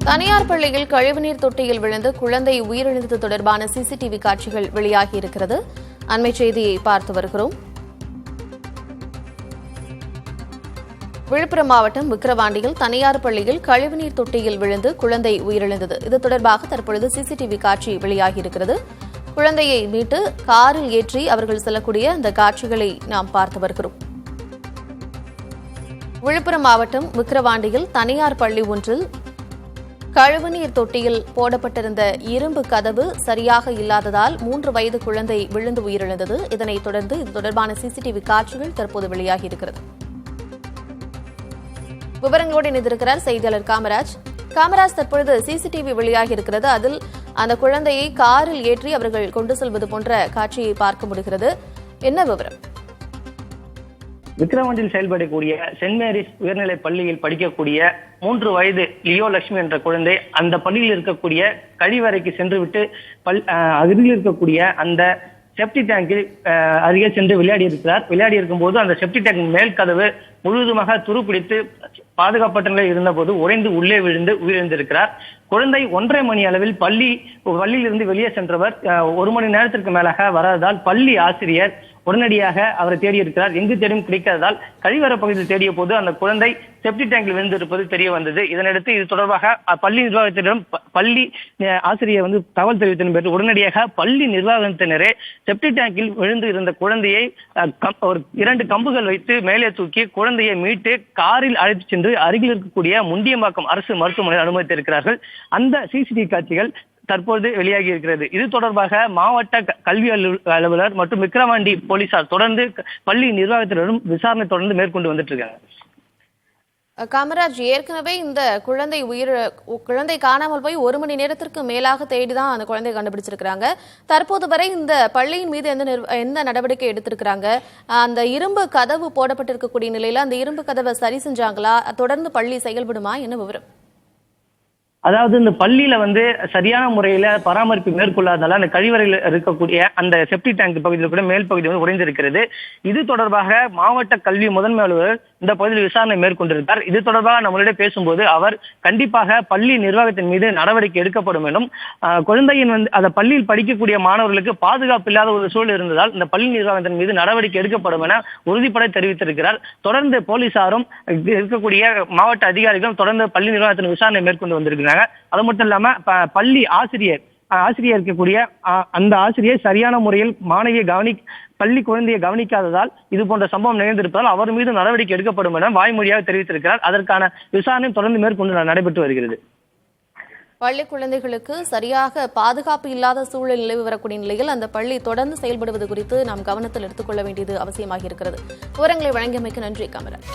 தனியார் பள்ளியில் கழிவுநீர் தொட்டியில் விழுந்து குழந்தை உயிரிழந்தது தொடர்பான சிசிடிவி காட்சிகள் வெளியாகியிருக்கிறது. அண்மை செய்தியை பார்த்து வருகிறோம். விழுப்புரம் மாவட்டம் விக்கிரவாண்டியில் தனியார் பள்ளியில் கழிவுநீர் தொட்டியில் விழுந்து குழந்தை உயிரிழந்தது. இது தொடர்பாக தற்பொழுது சிசிடிவி காட்சி வெளியாகியிருக்கிறது. குழந்தையை மீட்டு காரில் ஏற்றி அவர்கள் செல்லக்கூடிய அந்த காட்சிகளை நாம் பார்த்து வருகிறோம். விழுப்புரம் மாவட்டம் விக்கிரவாண்டியில் தனியார் பள்ளி ஒன்றில் கழிவுநீர் தொட்டியில் போடப்பட்டிருந்த இரும்பு கதவு சரியாக இல்லாததால் 3 வயது குழந்தை விழுந்து உயிரிழந்தது. இதனைத் தொடர்ந்து இது தொடர்பான சிசிடிவி காட்சிகள் தற்போது வெளியாகியிருக்கிறது. விவரங்களோடு இணைந்திருக்கிறார் செய்தியாளர் காமராஜ். காமராஜ், தற்பொழுது சிசிடிவி வெளியாகியிருக்கிறது. அதில் அந்த குழந்தையை காரில் ஏற்றி அவர்கள் கொண்டு செல்வது போன்ற காட்சியை பார்க்க முடிகிறது. என்ன விவரம்? விக்கிரவாண்டியில் செயல்படக்கூடிய சென்ட் மேரிஸ் உயர்நிலைப் பள்ளியில் படிக்கக்கூடிய 3 வயது லியோ லட்சுமி என்ற குழந்தை அந்த பள்ளியில் இருக்கக்கூடிய கழிவறைக்கு சென்றுவிட்டு அருகில் இருக்கக்கூடிய அந்த செப்டி டேங்கில் அருகே சென்று விளையாடி இருக்கிறார். விளையாடி இருக்கும் போது அந்த செப்டி டேங்க் மேல் கதவு முழுவதுமாக துருப்பிடித்து பாதுகாப்பற்ற நிலையில் இருந்தபோது உடைந்து உள்ளே விழுந்து உயிரிழந்திருக்கிறார். குழந்தை 1.5 மணி அளவில் பள்ளியிலிருந்து வெளியே சென்றவர் 1 மணி நேரத்திற்கு மேலாக வராததால் பள்ளி ஆசிரியர் உடனடியாக அவரை தேடி இருக்கிறார். எங்கு தேடியும் கிடைக்காததால் கழிவறை பகுதியில் தேடிய போது அந்த குழந்தை செப்டி டேங்கில் விழுந்திருப்பது தெரிய வந்தது. இதனையடுத்து இது தொடர்பாக பள்ளி நிர்வாகத்திடம் பள்ளி ஆசிரியர் தகவல் தெரிவித்ததன் பேரில் உடனடியாக பள்ளி நிர்வாகத்தினரே செப்டி டேங்கில் விழுந்து இருந்த குழந்தையை ஒரு 2 கம்புகள் வைத்து மேலே தூக்கி குழந்தையை மீட்டு காரில் அழைத்து சென்று அருகில் இருக்கக்கூடிய முண்டியம்பாக்கம் அரசு மருத்துவமனையில் அனுமதித்திருக்கிறார்கள். அந்த சிசிடிவி காட்சிகள் தற்போது வெளியாகி இருக்கிறது. இது தொடர்பாக மாவட்ட கல்வி அலுவலர் மற்றும் விக்கிரவாண்டி போலீசார் தொடர்ந்து பள்ளி நிர்வாகத்தினரும் விசாரணை தொடர்ந்து மேற்கொண்டு வந்துட்டு இருக்காங்க. காமராஜ், ஏற்கனவே இந்த குழந்தை காணாமல் போய் 1 மணி நேரத்திற்கு மேலாக தேடிதான் அந்த குழந்தையை கண்டுபிடிச்சிருக்கிறாங்க. தற்போது வரை இந்த பள்ளியின் மீது எந்த நடவடிக்கை எடுத்திருக்கிறாங்க? அந்த இரும்பு கதவு போடப்பட்டிருக்கக்கூடிய நிலையில அந்த இரும்பு கதவை சரி செஞ்சாங்களா? தொடர்ந்து பள்ளி செயல்படுமா? என்ன விவரம்? அதாவது இந்த பள்ளியில சரியான முறையில பராமரிப்பு மேற்கொள்ளாததால அந்த கழிவறையில் இருக்கக்கூடிய அந்த செப்டி டேங்க் பகுதியில் கூட மேல் பகுதி உடைந்திருக்கிறது. இது தொடர்பாக மாவட்ட கல்வி முதன்மை அலுவலர் இந்த பகுதியில் விசாரணை மேற்கொண்டிருக்கார். இது தொடர்பாக நம்மளிடம் பேசும்போது அவர் கண்டிப்பாக பள்ளி நிர்வாகத்தின் மீது நடவடிக்கை எடுக்கப்படும் என்றும் குழந்தையின் அந்த பள்ளியில் படிக்கக்கூடிய மாணவர்களுக்கு பாதுகாப்பு இல்லாத ஒரு சூழல் இருந்ததால் இந்த பள்ளி நிர்வாகத்தின் மீது நடவடிக்கை எடுக்கப்படும் என உறுதிப்பட தெரிவித்திருக்கிறார். தொடர்ந்து போலீசாரும் இருக்கக்கூடிய மாவட்ட அதிகாரிகளும் தொடர்ந்து பள்ளி நிர்வாகத்தின் விசாரணை மேற்கொண்டு வந்திருக்கிறாங்க. அது மட்டும் இல்லாம பள்ளி ஆசிரியர் இருக்கக்கூடிய அந்த ஆசிரியர் சரியான முறையில் பள்ளி குழந்தையை கவனிக்காததால் இது போன்ற சம்பவம் நிகழ்ந்திருப்பதால் அவர் மீது நடவடிக்கை எடுக்கப்படும் என வாய்மொழியாக தெரிவித்திருக்கிறார். அதற்கான விசாரணை தொடர்ந்து மேற்கொண்டு நடைபெற்று வருகிறது. பள்ளி குழந்தைகளுக்கு சரியாக பாதுகாப்பு இல்லாத சூழல் நிலவி வரக்கூடிய நிலையில் அந்த பள்ளி தொடர்ந்து செயல்படுவது குறித்து நாம் கவனத்தில் எடுத்துக்கொள்ள வேண்டியது அவசியமாக இருக்கிறது. விவரங்களை வழங்கியமைக்கு நன்றி காமராஜ்.